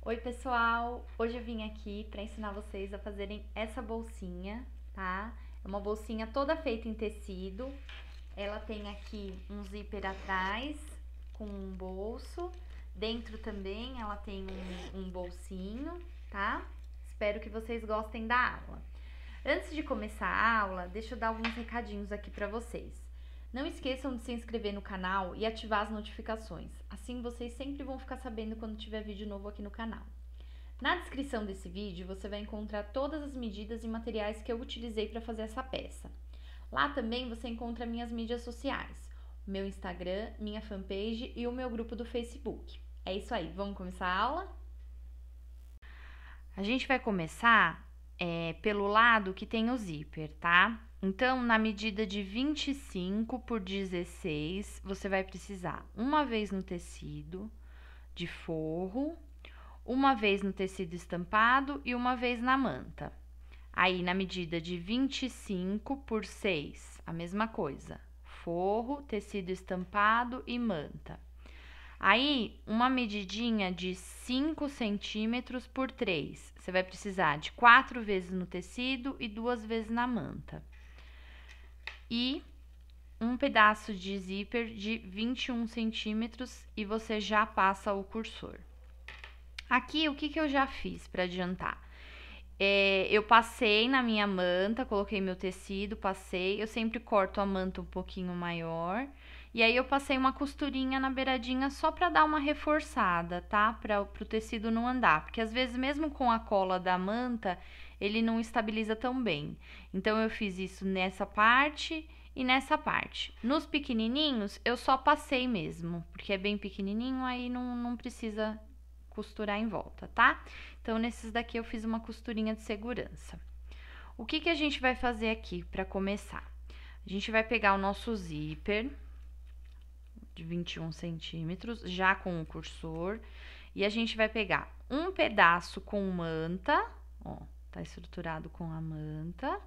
Oi pessoal, hoje eu vim aqui para ensinar vocês a fazerem essa bolsinha, tá? É uma bolsinha toda feita em tecido, ela tem aqui um zíper atrás com um bolso, dentro também ela tem um bolsinho, tá? Espero que vocês gostem da aula. Antes de começar a aula, deixa eu dar alguns recadinhos aqui para vocês. Não esqueçam de se inscrever no canal e ativar as notificações, assim vocês sempre vão ficar sabendo quando tiver vídeo novo aqui no canal. Na descrição desse vídeo você vai encontrar todas as medidas e materiais que eu utilizei para fazer essa peça. Lá também você encontra minhas mídias sociais, o meu Instagram, minha fanpage e o meu grupo do Facebook. É isso aí, vamos começar a aula? A gente vai começar pelo lado que tem o zíper, tá? Então, na medida de 25 por 16, você vai precisar uma vez no tecido de forro, uma vez no tecido estampado e uma vez na manta. Aí, na medida de 25 por 6, a mesma coisa, forro, tecido estampado e manta. Aí, uma medidinha de 5 centímetros por 3, você vai precisar de 4 vezes no tecido e 2 vezes na manta. E um pedaço de zíper de 21 centímetros e você já passa o cursor. Aqui, o que eu já fiz para adiantar? Eu passei na minha manta, coloquei meu tecido, passei. Eu sempre corto a manta um pouquinho maior. E aí, eu passei uma costurinha na beiradinha só para dar uma reforçada, tá? Para o tecido não andar. Porque às vezes, mesmo com a cola da manta, ele não estabiliza tão bem. Então, eu fiz isso nessa parte e nessa parte. Nos pequenininhos, eu só passei mesmo, porque é bem pequenininho, aí não precisa costurar em volta, tá? Então, nesses daqui eu fiz uma costurinha de segurança. O que a gente vai fazer aqui para começar? A gente vai pegar o nosso zíper de 21 centímetros, já com o cursor, e a gente vai pegar um pedaço com manta, ó, tá estruturado com a manta,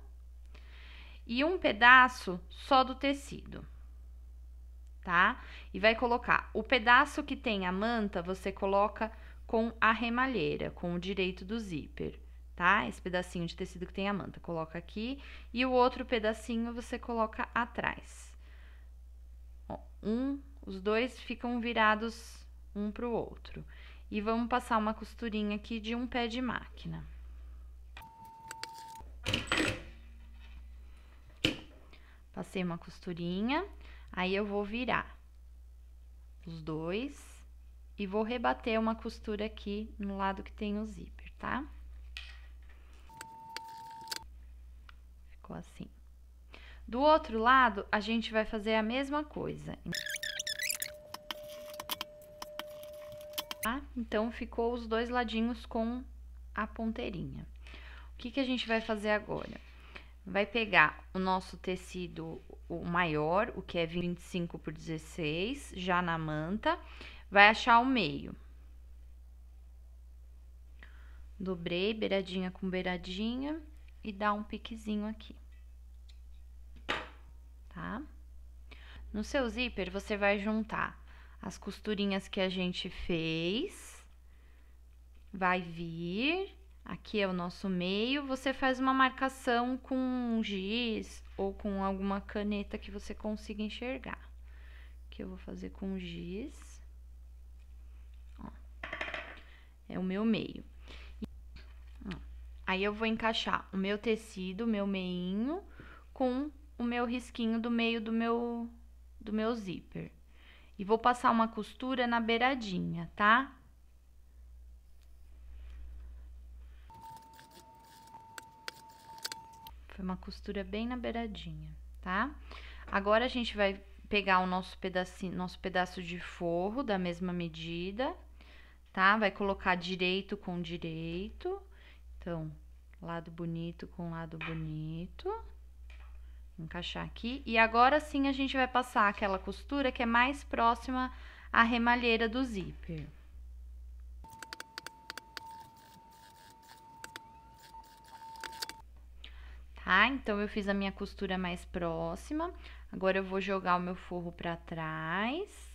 e um pedaço só do tecido, tá? E vai colocar o pedaço que tem a manta, você coloca com a remalheira, com o direito do zíper, tá? Esse pedacinho de tecido que tem a manta, coloca aqui, e o outro pedacinho você coloca atrás. Ó, os dois ficam virados um pro outro. E vamos passar uma costurinha aqui de um pé de máquina. Passei uma costurinha, aí eu vou virar os dois e vou rebater uma costura aqui no lado que tem o zíper, tá? Ficou assim. Do outro lado, a gente vai fazer a mesma coisa. Tá? Então, ficou os dois ladinhos com a ponteirinha. O que a gente vai fazer agora? Vai pegar o nosso tecido, o maior, o que é 25 por 16, já na manta, vai achar o meio. Dobrei, beiradinha com beiradinha, e dá um piquezinho aqui. Tá? No seu zíper, você vai juntar as costurinhas que a gente fez, vai vir, aqui é o nosso meio, você faz uma marcação com um giz ou com alguma caneta que você consiga enxergar. Aqui eu vou fazer com giz, ó, é o meu meio. Aí, eu vou encaixar o meu tecido, o meu meinho, com o meu risquinho do meio do meu zíper. E vou passar uma costura na beiradinha, tá? Foi uma costura bem na beiradinha, tá? Agora, a gente vai pegar o nosso pedaço de forro da mesma medida, tá? Vai colocar direito com direito. Então, lado bonito com lado bonito. Encaixar aqui. E agora sim a gente vai passar aquela costura que é mais próxima à remalheira do zíper. Tá? Então, eu fiz a minha costura mais próxima. Agora, eu vou jogar o meu forro pra trás.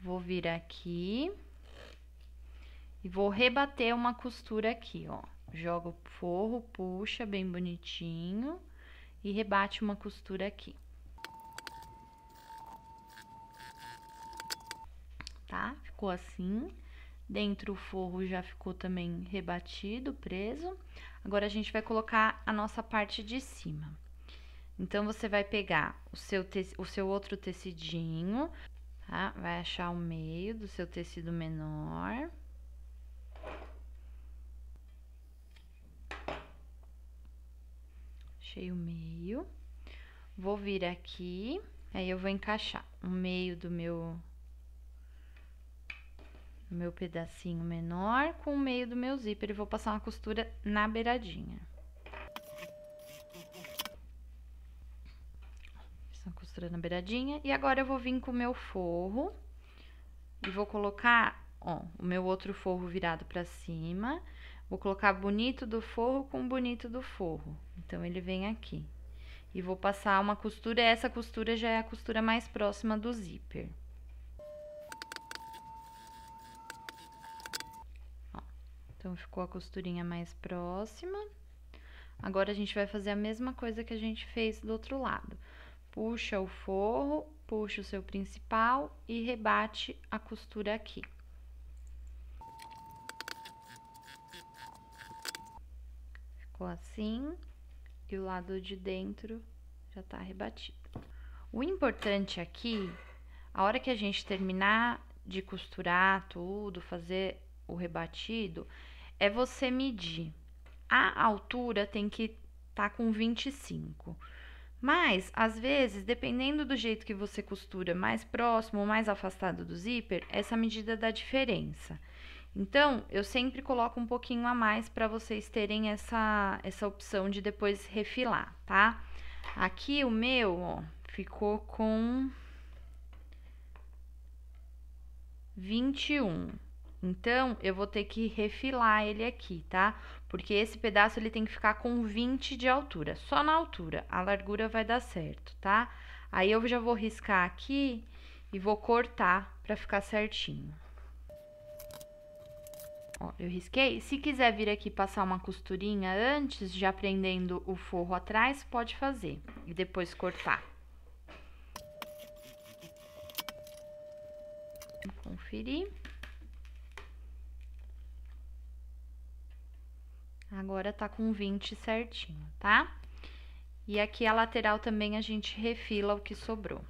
Vou vir aqui. E vou rebater uma costura aqui, ó. Joga o forro, puxa bem bonitinho e rebate uma costura aqui. Tá? Ficou assim. Dentro o forro já ficou também rebatido, preso. Agora, a gente vai colocar a nossa parte de cima. Então, você vai pegar o seu outro tecidinho, tá? Vai achar o meio do seu tecido menor. Achei o meio. Vou vir aqui, aí eu vou encaixar o meio do meu pedacinho menor com o meio do meu zíper e vou passar uma costura na beiradinha. Fiz uma costura na beiradinha e agora eu vou vir com o meu forro e vou colocar, ó, o meu outro forro virado pra cima. Vou colocar bonito do forro com bonito do forro. Então, ele vem aqui. E vou passar uma costura, essa costura já é a costura mais próxima do zíper. Ó, então, ficou a costurinha mais próxima. Agora, a gente vai fazer a mesma coisa que a gente fez do outro lado. Puxa o forro, puxa o seu principal e rebate a costura aqui. Ficou assim, e o lado de dentro já tá rebatido. O importante aqui, a hora que a gente terminar de costurar tudo, fazer o rebatido, é você medir. A altura tem que tá com 25. Mas, às vezes, dependendo do jeito que você costura, mais próximo ou mais afastado do zíper, essa medida dá diferença. Então, eu sempre coloco um pouquinho a mais para vocês terem essa opção de depois refilar, tá? Aqui o meu, ó, ficou com 21. Então, eu vou ter que refilar ele aqui, tá? Porque esse pedaço ele tem que ficar com 20 de altura, só na altura, a largura vai dar certo, tá? Aí eu já vou riscar aqui e vou cortar pra ficar certinho. Ó, eu risquei. Se quiser vir aqui passar uma costurinha antes, já prendendo o forro atrás, pode fazer. E depois cortar. Vou conferir. Agora tá com 20 certinho, tá? E aqui a lateral também a gente refila o que sobrou.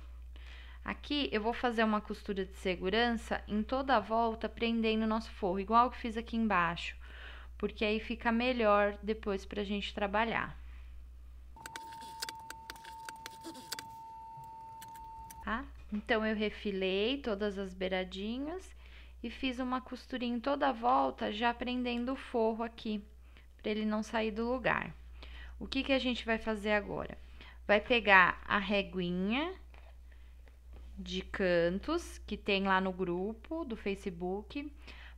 Aqui, eu vou fazer uma costura de segurança em toda a volta, prendendo o nosso forro, igual que fiz aqui embaixo, porque aí fica melhor depois pra gente trabalhar. Tá? Então, eu refilei todas as beiradinhas e fiz uma costurinha em toda a volta, já prendendo o forro aqui, pra ele não sair do lugar. O que que a gente vai fazer agora? Vai pegar a reguinha de cantos que tem lá no grupo do Facebook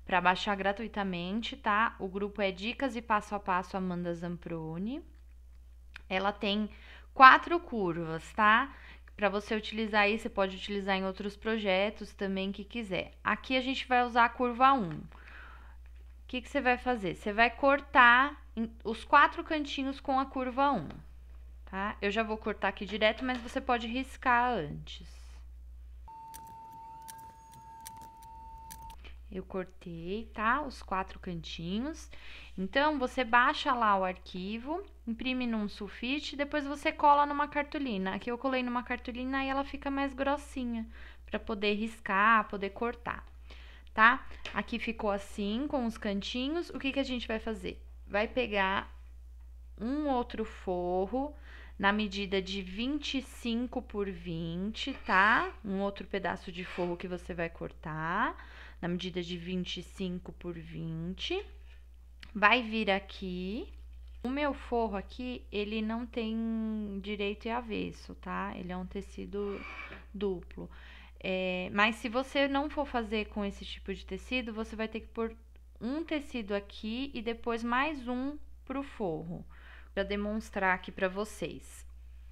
para baixar gratuitamente, tá? O grupo é Dicas e Passo a Passo Amanda Zamproni. Ela tem 4 curvas, tá? Para você utilizar aí, você pode utilizar em outros projetos também que quiser. Aqui a gente vai usar a curva 1. O que que você vai fazer? Você vai cortar os 4 cantinhos com a curva 1, tá? Eu já vou cortar aqui direto, mas você pode riscar antes. Eu cortei, tá? Os 4 cantinhos. Então, você baixa lá o arquivo, imprime num sulfite, depois você cola numa cartolina. Aqui eu colei numa cartolina e ela fica mais grossinha, pra poder riscar, poder cortar, tá? Aqui ficou assim, com os cantinhos. O que que a gente vai fazer? Vai pegar um outro forro na medida de 25 por 20, tá? Um outro pedaço de forro que você vai cortar na medida de 25 por 20. Vai vir aqui. O meu forro aqui, ele não tem direito e avesso, tá? Ele é um tecido duplo. Mas se você não for fazer com esse tipo de tecido, você vai ter que pôr um tecido aqui e depois mais um pro forro, para demonstrar aqui para vocês.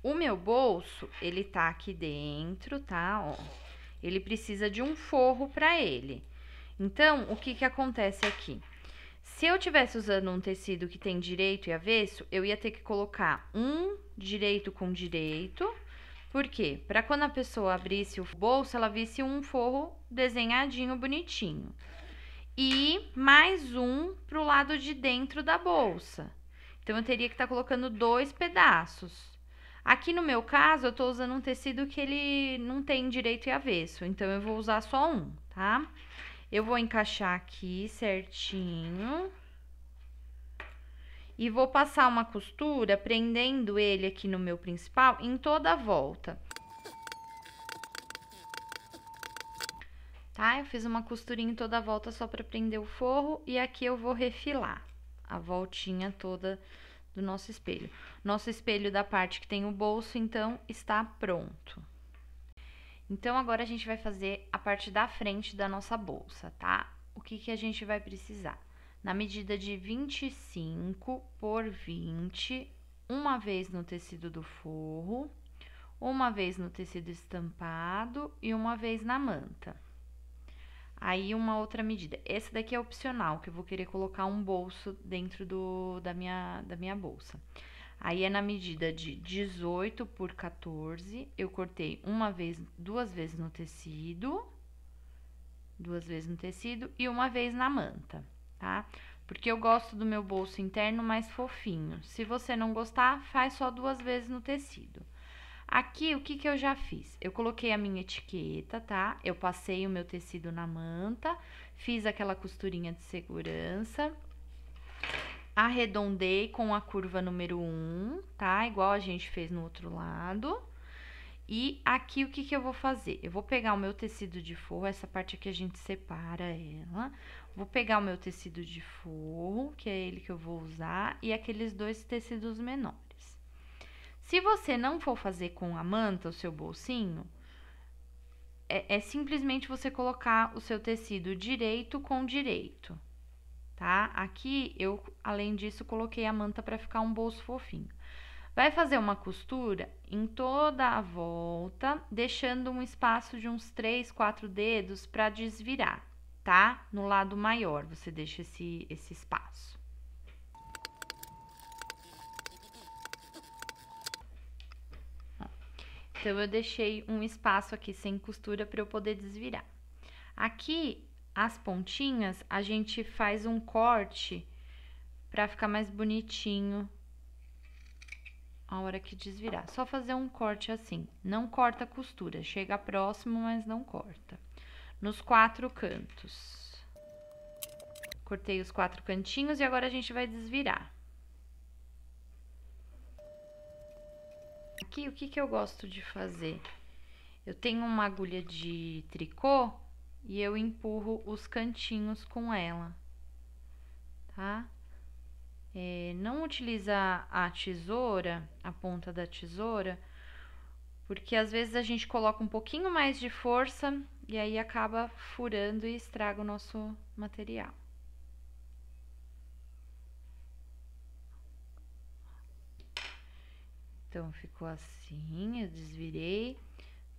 O meu bolso, ele tá aqui dentro, tá? Ó, ele precisa de um forro para ele. Então, o que que acontece aqui? Se eu tivesse usando um tecido que tem direito e avesso, eu ia ter que colocar um direito com direito. Por quê? Para quando a pessoa abrisse o bolso, ela visse um forro desenhadinho, bonitinho. E mais um pro lado de dentro da bolsa. Então, eu teria que estar colocando 2 pedaços. Aqui no meu caso, eu tô usando um tecido que ele não tem direito e avesso. Então, eu vou usar só um, tá? Eu vou encaixar aqui certinho. E vou passar uma costura, prendendo ele aqui no meu principal, em toda a volta. Tá? Eu fiz uma costurinha em toda a volta só pra prender o forro. E aqui eu vou refilar a voltinha toda do nosso espelho. Nosso espelho da parte que tem o bolso, então, está pronto. Então, agora a gente vai fazer a parte da frente da nossa bolsa, tá? O que que a gente vai precisar? Na medida de 25 por 20, uma vez no tecido do forro, uma vez no tecido estampado e uma vez na manta. Aí, uma outra medida. Esse daqui é opcional, que eu vou querer colocar um bolso dentro da minha bolsa. Aí, é na medida de 18 por 14, eu cortei duas vezes no tecido, e uma vez na manta, tá? Porque eu gosto do meu bolso interno mais fofinho. Se você não gostar, faz só 2 vezes no tecido. Aqui, o que que eu já fiz? Eu coloquei a minha etiqueta, tá? Eu passei o meu tecido na manta, fiz aquela costurinha de segurança, arredondei com a curva número 1, tá? Igual a gente fez no outro lado. E aqui, o que que eu vou fazer? Eu vou pegar o meu tecido de forro, essa parte aqui a gente separa ela. Vou pegar o meu tecido de forro, que é ele que eu vou usar, e aqueles 2 tecidos menores. Se você não for fazer com a manta o seu bolsinho, é simplesmente você colocar o seu tecido direito com direito, tá? Aqui, eu, além disso, coloquei a manta para ficar um bolso fofinho. Vai fazer uma costura em toda a volta, deixando um espaço de uns 3, 4 dedos para desvirar, tá? No lado maior, você deixa esse espaço. Então, eu deixei um espaço aqui sem costura para eu poder desvirar. Aqui, as pontinhas, a gente faz um corte para ficar mais bonitinho a hora que desvirar. Só fazer um corte assim, não corta a costura, chega próximo, mas não corta. Nos 4 cantos. Cortei os 4 cantinhos e agora a gente vai desvirar. Aqui, o que que eu gosto de fazer? Eu tenho uma agulha de tricô e eu empurro os cantinhos com ela, tá? Não utiliza a tesoura, a ponta da tesoura, porque às vezes a gente coloca um pouquinho mais de força e aí acaba furando e estraga o nosso material. Então, ficou assim, eu desvirei.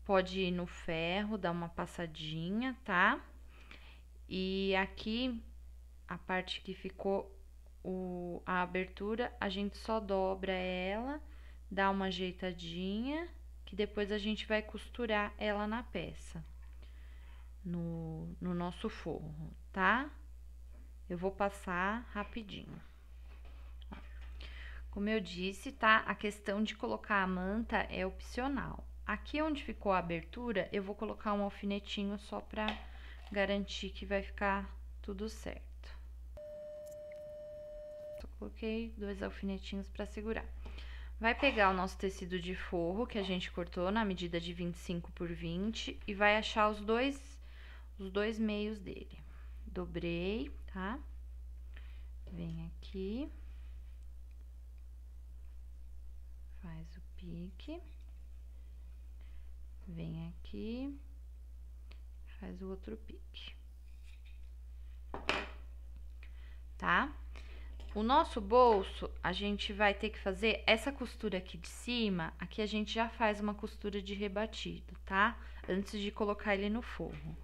Pode ir no ferro, dar uma passadinha, tá? E aqui, a parte que ficou a abertura, a gente só dobra ela, dá uma ajeitadinha, que depois a gente vai costurar ela na peça, no nosso forro, tá? Eu vou passar rapidinho. Como eu disse, tá? A questão de colocar a manta é opcional. Aqui onde ficou a abertura, eu vou colocar um alfinetinho só pra garantir que vai ficar tudo certo. Só coloquei 2 alfinetinhos pra segurar. Vai pegar o nosso tecido de forro, que a gente cortou na medida de 25 por 20, e vai achar os dois meios dele. Dobrei, tá? Vem aqui. Faz o pique. Vem aqui. Faz o outro pique. Tá? O nosso bolso, a gente vai ter que fazer essa costura aqui de cima, aqui a gente já faz uma costura de rebatido, tá? Antes de colocar ele no forro.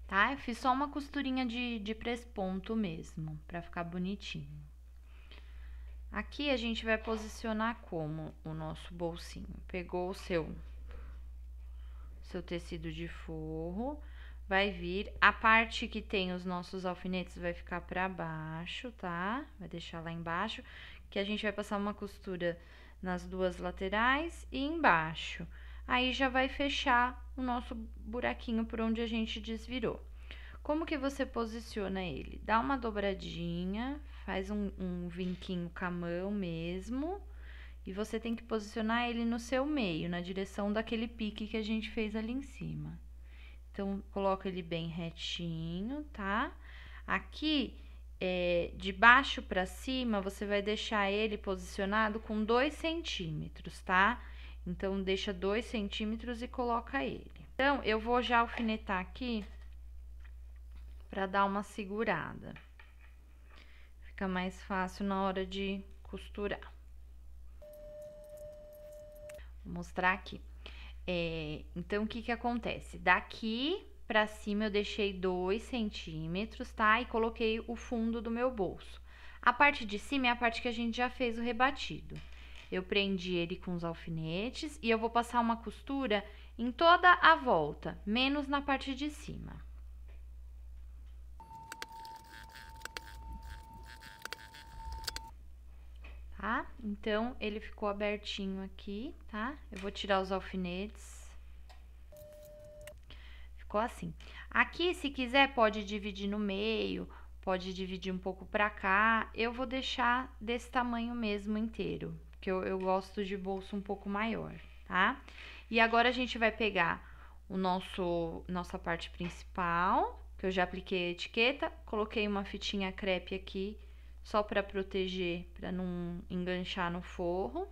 tá? Eu fiz só uma costurinha de presponto mesmo, pra ficar bonitinho. Aqui a gente vai posicionar como o nosso bolsinho. Pegou o seu tecido de forro, vai vir, a parte que tem os nossos alfinetes vai ficar pra baixo, tá? Vai deixar lá embaixo, que a gente vai passar uma costura nas duas laterais e embaixo. Aí já vai fechar o nosso buraquinho por onde a gente desvirou. Como que você posiciona ele? Dá uma dobradinha, faz um vinquinho com a mão mesmo, e você tem que posicionar ele no seu meio, na direção daquele pique que a gente fez ali em cima. Então, coloca ele bem retinho, tá? Aqui, de baixo pra cima, você vai deixar ele posicionado com 2 centímetros, tá? Então, deixa 2 centímetros e coloca ele. Então, eu vou já alfinetar aqui pra dar uma segurada. Fica mais fácil na hora de costurar. Vou mostrar aqui. Então, o que que acontece? Daqui pra cima eu deixei 2 centímetros, tá? E coloquei o fundo do meu bolso. A parte de cima é a parte que a gente já fez o rebatido. Eu prendi ele com os alfinetes e eu vou passar uma costura em toda a volta, menos na parte de cima. Tá? Então, ele ficou abertinho aqui, tá? Eu vou tirar os alfinetes. Ficou assim. Aqui, se quiser, pode dividir no meio, pode dividir um pouco pra cá. Eu vou deixar desse tamanho mesmo inteiro, porque eu gosto de bolso um pouco maior, tá? E agora, a gente vai pegar nossa parte principal, que eu já apliquei a etiqueta, coloquei uma fitinha crepe aqui, só pra proteger, pra não enganchar no forro.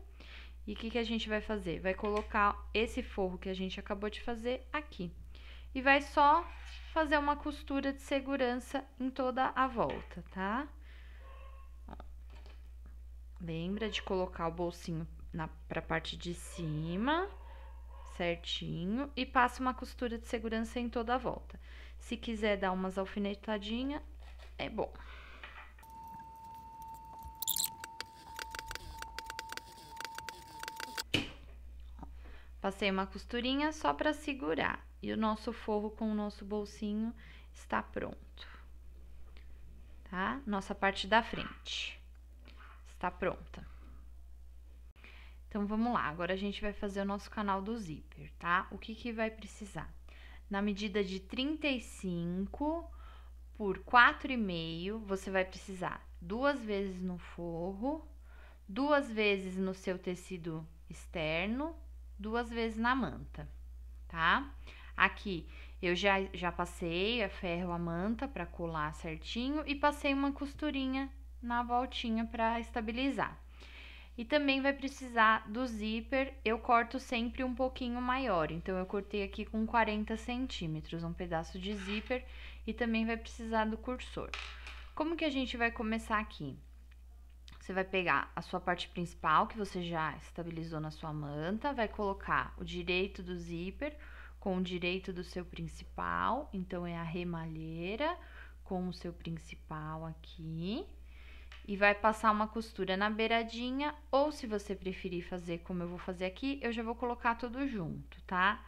E o que que a gente vai fazer? Vai colocar esse forro que a gente acabou de fazer aqui. E vai só fazer uma costura de segurança em toda a volta, tá? Lembra de colocar o bolsinho pra parte de cima, certinho, e passa uma costura de segurança em toda a volta. Se quiser dar umas alfinetadinhas, é bom. Passei uma costurinha só pra segurar. E o nosso forro com o nosso bolsinho está pronto, tá? Nossa parte da frente está pronta. Então, vamos lá. Agora, a gente vai fazer o nosso canal do zíper, tá? O que que vai precisar? Na medida de 35 por 4,5, você vai precisar 2 vezes no forro, 2 vezes no seu tecido externo, 2 vezes na manta, tá? Aqui, eu já passei a ferro a manta pra colar certinho e passei uma costurinha na voltinha pra estabilizar. E também vai precisar do zíper, eu corto sempre um pouquinho maior, então eu cortei aqui com 40 centímetros, um pedaço de zíper, e também vai precisar do cursor. Como que a gente vai começar aqui? Você vai pegar a sua parte principal, que você já estabilizou na sua manta, vai colocar o direito do zíper com o direito do seu principal, então é a remalheira com o seu principal aqui. E vai passar uma costura na beiradinha, ou se você preferir fazer como eu vou fazer aqui, eu já vou colocar tudo junto, tá?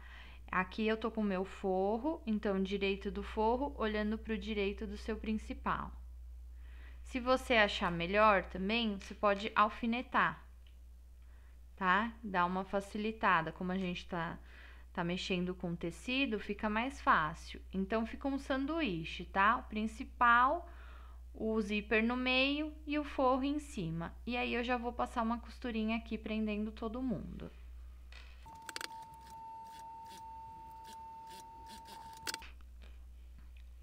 Aqui eu tô com o meu forro, então direito do forro, olhando pro direito do seu principal. Se você achar melhor também, você pode alfinetar, tá? Dá uma facilitada, como a gente tá mexendo com tecido, fica mais fácil. Então, fica um sanduíche, tá? O principal, o zíper no meio e o forro em cima. E aí, eu já vou passar uma costurinha aqui, prendendo todo mundo.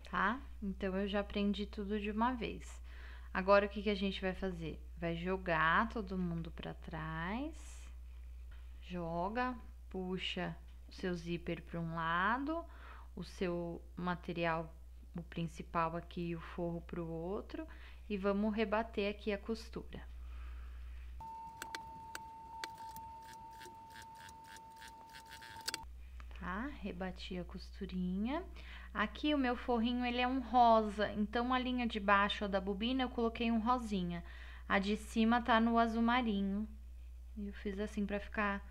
Tá? Então, eu já prendi tudo de uma vez. Agora, o que que a gente vai fazer? Vai jogar todo mundo pra trás. Joga, puxa o seu zíper para um lado, o seu material, o principal aqui e o forro para o outro, e vamos rebater aqui a costura. tá? Rebati a costurinha. Aqui o meu forrinho, ele é um rosa, então a linha de baixo da bobina eu coloquei um rosinha. A de cima tá no azul marinho. E eu fiz assim pra ficar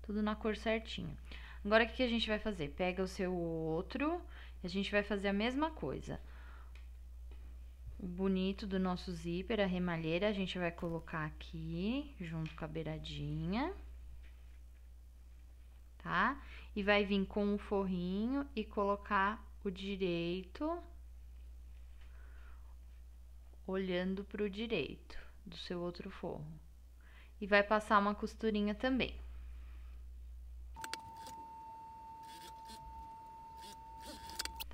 tudo na cor certinha. Agora, o que a gente vai fazer? Pega o seu outro, e a gente vai fazer a mesma coisa. O bonito do nosso zíper, a remalheira, a gente vai colocar aqui, junto com a beiradinha, tá? E vai vir com o forrinho e colocar o direito, olhando pro direito do seu outro forro. E vai passar uma costurinha também.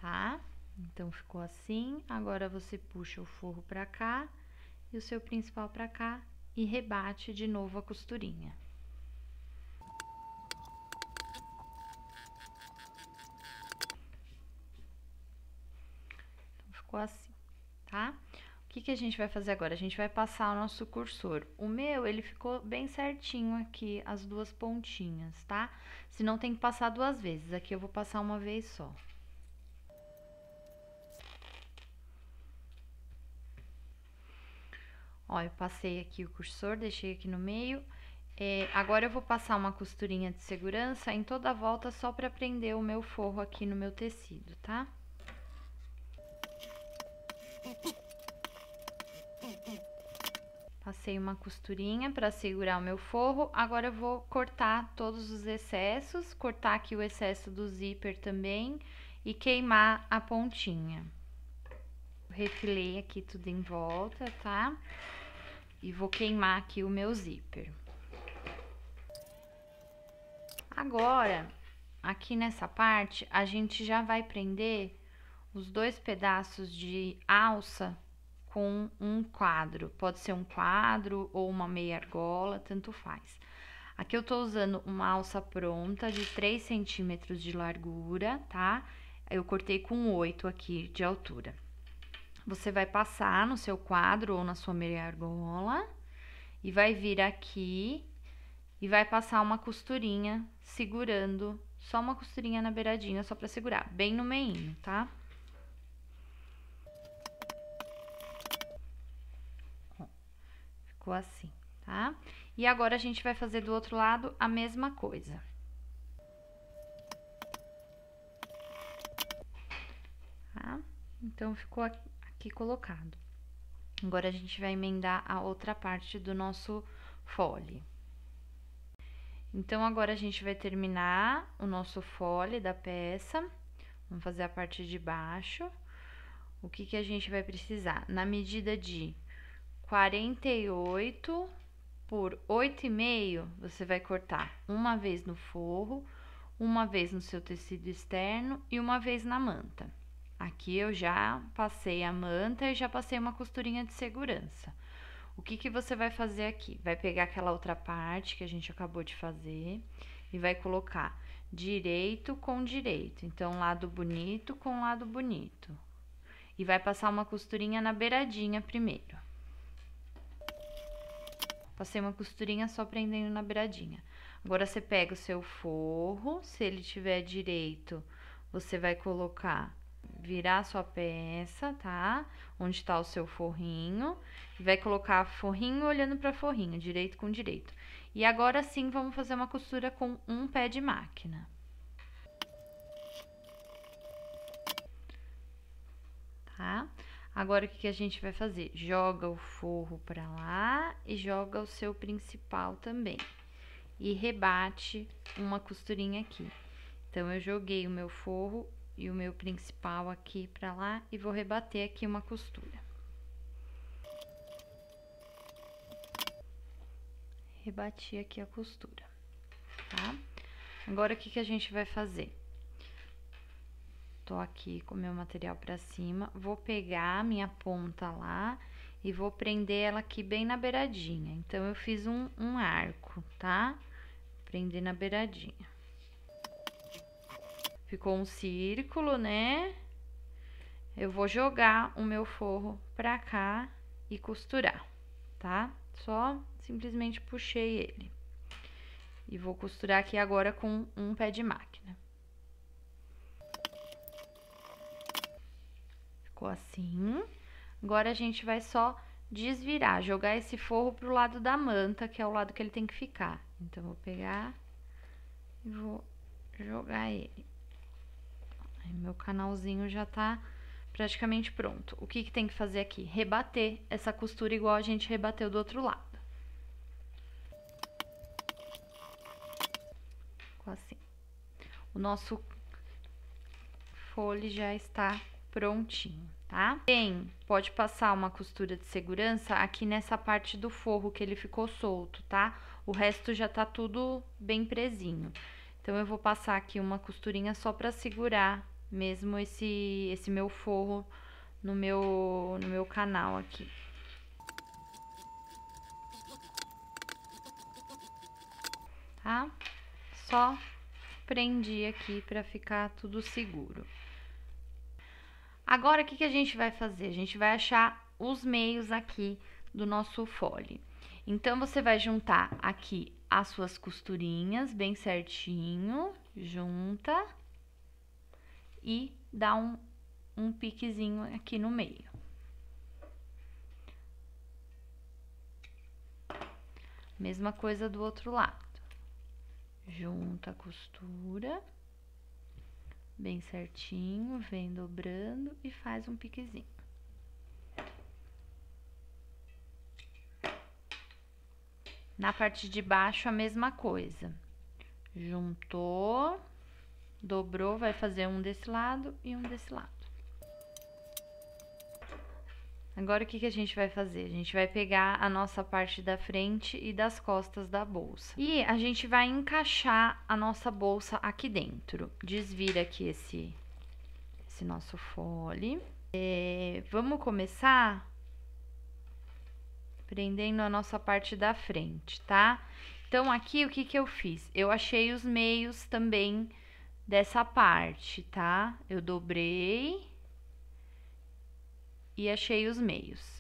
Tá? Então, ficou assim. Agora, você puxa o forro pra cá e o seu principal pra cá e rebate de novo a costurinha. Então, ficou assim, tá? O que a gente vai fazer agora? A gente vai passar o nosso cursor. O meu, ele ficou bem certinho aqui, as duas pontinhas, tá? Se não, tem que passar duas vezes. Aqui eu vou passar uma vez só. Ó, eu passei aqui o cursor, deixei aqui no meio. Agora, eu vou passar uma costurinha de segurança em toda a volta só pra prender o meu forro aqui no meu tecido, tá? Passei uma costurinha pra segurar o meu forro. Agora, eu vou cortar todos os excessos, cortar aqui o excesso do zíper também e queimar a pontinha. Refilei aqui tudo em volta, tá? E vou queimar aqui o meu zíper. Agora, aqui nessa parte, a gente já vai prender os dois pedaços de alça com um quadro. Pode ser um quadro ou uma meia argola, tanto faz. Aqui eu tô usando uma alça pronta de 3 centímetros de largura, tá? Eu cortei com 8 aqui de altura. Você vai passar no seu quadro ou na sua meia argola e vai vir aqui e vai passar uma costurinha segurando, só uma costurinha na beiradinha, só pra segurar, bem no meinho, tá? Ó, ficou assim, tá? E agora, a gente vai fazer do outro lado a mesma coisa. Tá? Então, ficou aqui colocado. Agora, a gente vai emendar a outra parte do nosso fole. Então, agora, a gente vai terminar o nosso fole da peça. Vamos fazer a parte de baixo. O que a gente vai precisar? Na medida de 48 por 8,5, você vai cortar uma vez no forro, uma vez no seu tecido externo e uma vez na manta. Aqui eu já passei a manta e já passei uma costurinha de segurança. O que você vai fazer aqui? Vai pegar aquela outra parte que a gente acabou de fazer e vai colocar direito com direito. Então, lado bonito com lado bonito. E vai passar uma costurinha na beiradinha primeiro. Passei uma costurinha só prendendo na beiradinha. Agora, você pega o seu forro, se ele tiver direito, você vai colocar, virar a sua peça, tá? Onde tá o seu forrinho. E vai colocar forrinho olhando pra forrinho, direito com direito. E agora sim, vamos fazer uma costura com um pé de máquina. Tá? Agora, o que a gente vai fazer? Joga o forro pra lá e joga o seu principal também. E rebate uma costurinha aqui. Então, eu joguei o meu forro e o meu principal aqui pra lá e vou rebater aqui uma costura. Rebati aqui a costura, tá? Agora, o que a gente vai fazer? Tô aqui com o meu material pra cima, vou pegar a minha ponta lá e vou prender ela aqui bem na beiradinha. Então, eu fiz um arco, tá? Prender na beiradinha. Ficou um círculo, né? Eu vou jogar o meu forro pra cá e costurar, tá? Só simplesmente puxei ele. E vou costurar aqui agora com um pé de máquina. Ficou assim. Agora, a gente vai só desvirar, jogar esse forro pro lado da manta, que é o lado que ele tem que ficar. Então, vou pegar e vou jogar ele. Aí, meu canalzinho já tá praticamente pronto. O que que tem que fazer aqui? Rebater essa costura igual a gente rebateu do outro lado. Ficou assim. O nosso fole já está prontinho, tá? Pode passar uma costura de segurança aqui nessa parte do forro que ele ficou solto, tá? O resto já tá tudo bem presinho. Então, eu vou passar aqui uma costurinha só pra segurar mesmo esse meu forro no meu canal aqui. Tá? Só prendi aqui pra ficar tudo seguro. Agora, o que que a gente vai fazer? A gente vai achar os meios aqui do nosso fole. Então, você vai juntar aqui as suas costurinhas bem certinho, junta e dá um piquezinho aqui no meio. Mesma coisa do outro lado. Junta a costura bem certinho, vem dobrando e faz um piquezinho. Na parte de baixo, a mesma coisa. Juntou, dobrou, vai fazer um desse lado e um desse lado. Agora, o que que a gente vai fazer? A gente vai pegar a nossa parte da frente e das costas da bolsa. E a gente vai encaixar a nossa bolsa aqui dentro. Desvira aqui esse nosso fole. Vamos começar prendendo a nossa parte da frente, tá? Então, aqui, o que que eu fiz? Eu achei os meios também dessa parte, tá? Eu dobrei e achei os meios.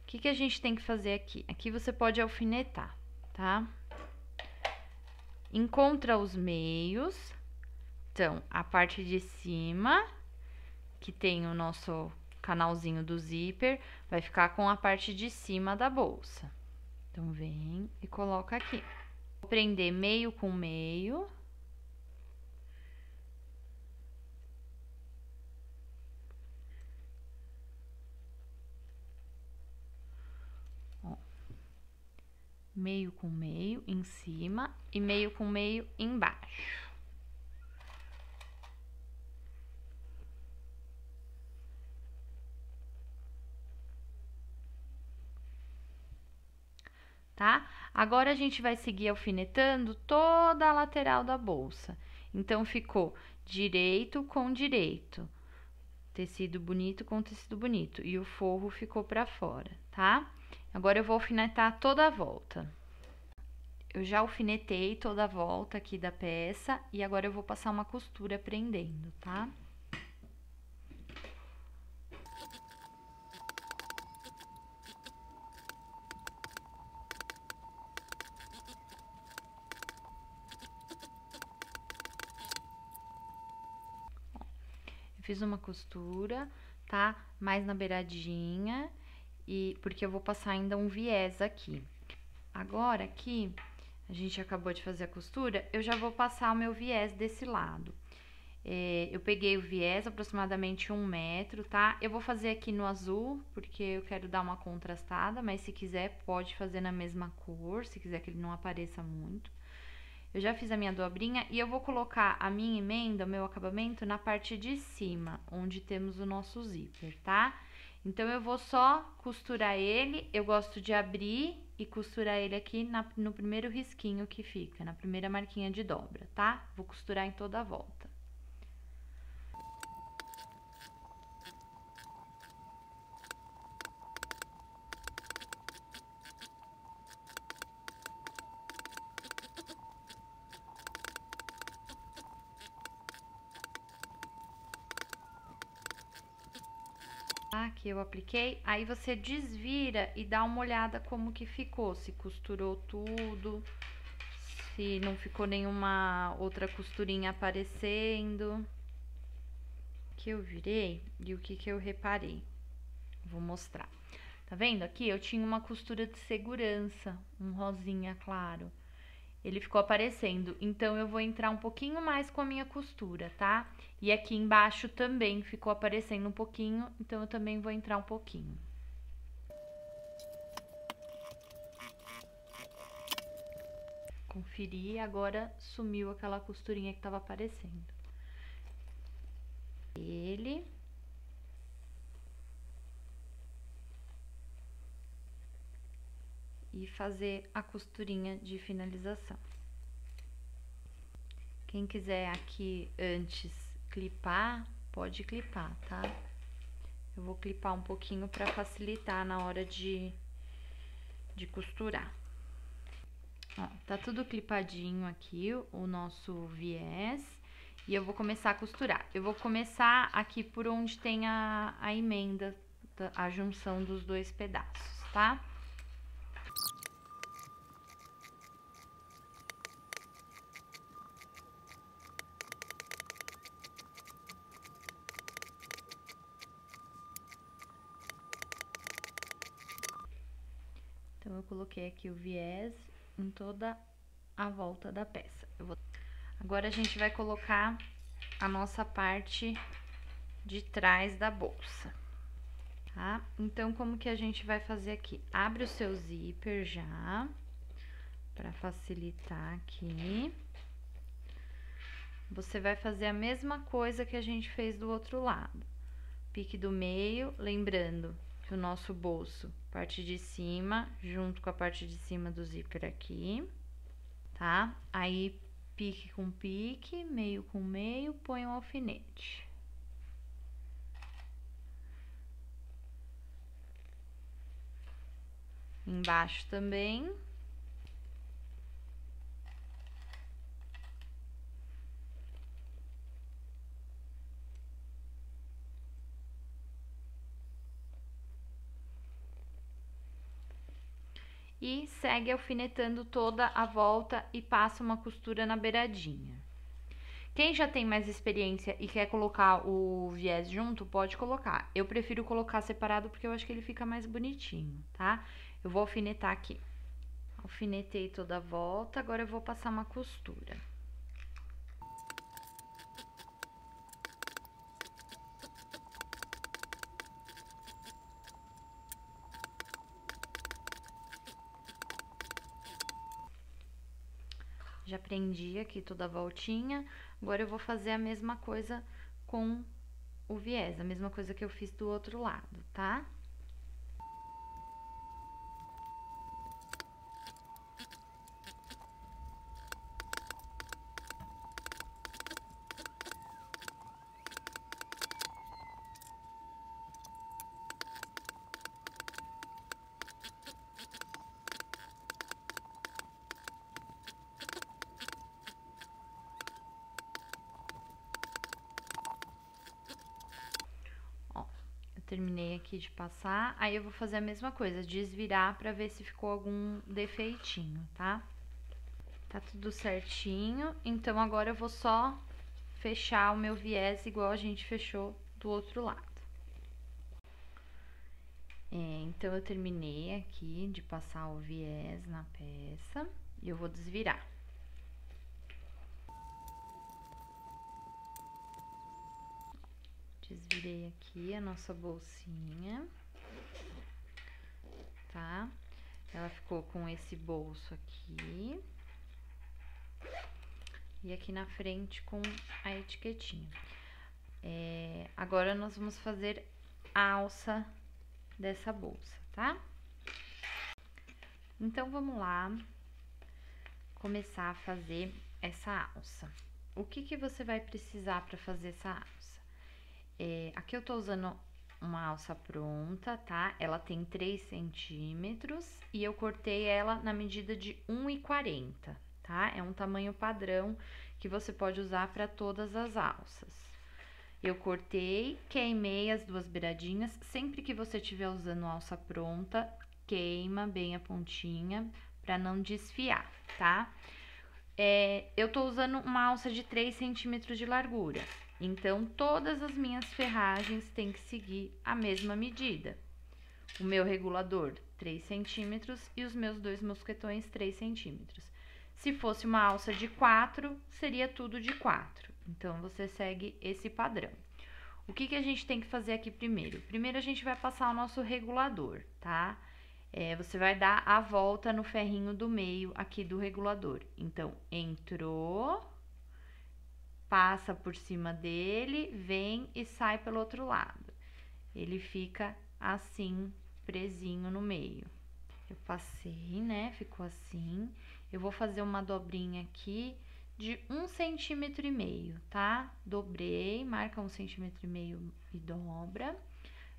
O que que a gente tem que fazer aqui? Aqui você pode alfinetar, tá? Encontra os meios. Então, a parte de cima, que tem o nosso canalzinho do zíper, vai ficar com a parte de cima da bolsa. Então, vem e coloca aqui. Vou prender meio com meio. Ó. Meio com meio em cima e meio com meio embaixo. Tá? Agora, a gente vai seguir alfinetando toda a lateral da bolsa. Então, ficou direito com direito. Tecido bonito com tecido bonito. E o forro ficou pra fora, tá? Agora, eu vou alfinetar toda a volta. Eu já alfinetei toda a volta aqui da peça. E agora, eu vou passar uma costura prendendo, tá? Fiz uma costura, tá? Mais na beiradinha, porque eu vou passar ainda um viés aqui. Agora, aqui, a gente acabou de fazer a costura, eu já vou passar o meu viés desse lado. Eu peguei o viés, aproximadamente 1 metro, tá? Eu vou fazer aqui no azul, porque eu quero dar uma contrastada, mas se quiser, pode fazer na mesma cor, se quiser que ele não apareça muito. Eu já fiz a minha dobrinha e eu vou colocar a minha emenda, o meu acabamento, na parte de cima, onde temos o nosso zíper, tá? Então, eu vou só costurar ele, eu gosto de abrir e costurar ele aqui no primeiro risquinho que fica, na primeira marquinha de dobra, tá? Vou costurar em toda a volta. Aqui eu apliquei, aí você desvira e dá uma olhada como que ficou, se costurou tudo, se não ficou nenhuma outra costurinha aparecendo. que eu virei e o que que eu reparei. Vou mostrar. Tá vendo aqui? Eu tinha uma costura de segurança, um rosinha claro. Ele ficou aparecendo, então eu vou entrar um pouquinho mais com a minha costura, tá? E aqui embaixo também ficou aparecendo um pouquinho, então eu também vou entrar um pouquinho. Conferi, agora sumiu aquela costurinha que tava aparecendo. Ele... e fazer a costurinha de finalização. Quem quiser aqui antes clipar, pode clipar, tá? Eu vou clipar um pouquinho para facilitar na hora de costurar. Ó, tá tudo clipadinho aqui, o nosso viés, e eu vou começar a costurar. Eu vou começar aqui por onde tem a emenda, a junção dos dois pedaços, tá? Então, eu coloquei aqui o viés em toda a volta da peça. Agora, a gente vai colocar a nossa parte de trás da bolsa, tá? Então, como que a gente vai fazer aqui? Abre o seu zíper já, pra facilitar aqui. Você vai fazer a mesma coisa que a gente fez do outro lado. Pique do meio, lembrando que o nosso bolso, parte de cima, junto com a parte de cima do zíper aqui, tá? Aí, pique com pique, meio com meio, põe um alfinete. Embaixo também. E segue alfinetando toda a volta e passa uma costura na beiradinha. Quem já tem mais experiência e quer colocar o viés junto, pode colocar. Eu prefiro colocar separado porque eu acho que ele fica mais bonitinho, tá? Eu vou alfinetar aqui. Alfinetei toda a volta, agora eu vou passar uma costura. Já prendi aqui toda a voltinha, agora eu vou fazer a mesma coisa com o viés, a mesma coisa que eu fiz do outro lado, tá? Terminei aqui de passar, aí eu vou fazer a mesma coisa, desvirar pra ver se ficou algum defeitinho, tá? Tá tudo certinho, então agora eu vou só fechar o meu viés igual a gente fechou do outro lado. Então, eu terminei aqui de passar o viés na peça e eu vou desvirar. Desvirei aqui a nossa bolsinha, tá? Ela ficou com esse bolso aqui. E aqui na frente com a etiquetinha. Agora, nós vamos fazer a alça dessa bolsa, tá? Então, vamos lá começar a fazer essa alça. O que que você vai precisar para fazer essa alça? Aqui eu tô usando uma alça pronta, tá? Ela tem 3 centímetros e eu cortei ela na medida de 1,40, tá? É um tamanho padrão que você pode usar para todas as alças. Eu cortei, queimei as duas beiradinhas. Sempre que você estiver usando alça pronta, queima bem a pontinha para não desfiar, tá? Eu tô usando uma alça de 3 centímetros de largura. Então, todas as minhas ferragens têm que seguir a mesma medida. O meu regulador, 3 centímetros, e os meus 2 mosquetões, 3 centímetros. Se fosse uma alça de 4, seria tudo de 4. Então, você segue esse padrão. O que a gente tem que fazer aqui primeiro? Primeiro, a gente vai passar o nosso regulador, tá? Você vai dar a volta no ferrinho do meio aqui do regulador. Então, entrou, passa por cima dele, vem e sai pelo outro lado. Ele fica assim, presinho no meio. Eu passei, né? Ficou assim. Eu vou fazer uma dobrinha aqui de 1,5 cm, tá? Dobrei, marca 1,5 cm e dobra.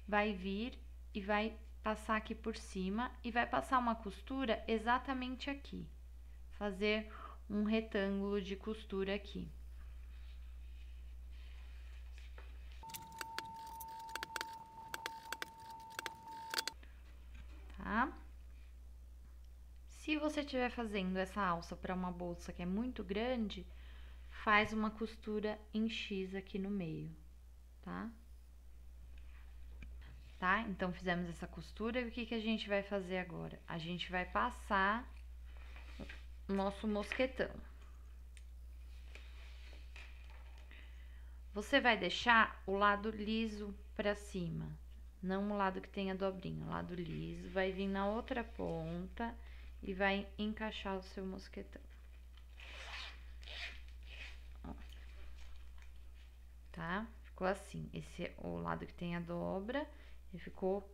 Vai vir e vai passar aqui por cima e vai passar uma costura exatamente aqui. Fazer um retângulo de costura aqui. Tá? Se você estiver fazendo essa alça para uma bolsa que é muito grande, faz uma costura em X aqui no meio, tá? Tá? Então, fizemos essa costura e o que a gente vai fazer agora? A gente vai passar o nosso mosquetão. Você vai deixar o lado liso pra cima, não o lado que tem a dobrinha, o lado liso. Vai vir na outra ponta e vai encaixar o seu mosquetão. Ó. Tá? Ficou assim. Esse é o lado que tem a dobra e ficou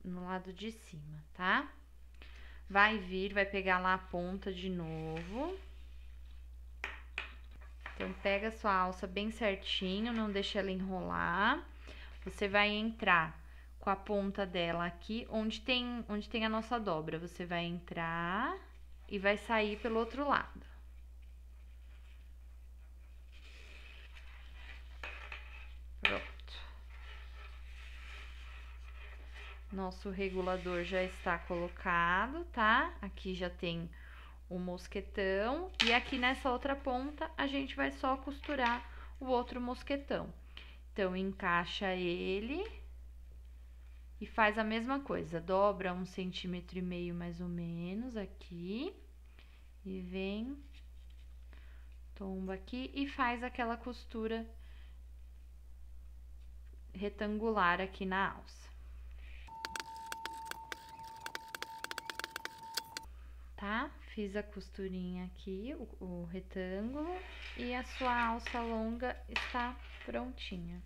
no lado de cima, tá? Vai vir, vai pegar lá a ponta de novo. Então, pega a sua alça bem certinho, não deixa ela enrolar. Você vai entrar com a ponta dela aqui, onde tem a nossa dobra. Você vai entrar e vai sair pelo outro lado. Pronto. Nosso regulador já está colocado, tá? Aqui já tem o mosquetão. E aqui nessa outra ponta, a gente vai só costurar o outro mosquetão. Então, encaixa ele e faz a mesma coisa. Dobra 1,5 cm mais ou menos aqui. E vem, tomba aqui e faz aquela costura retangular aqui na alça. Tá? Fiz a costurinha aqui, o retângulo, e a sua alça longa está prontinha.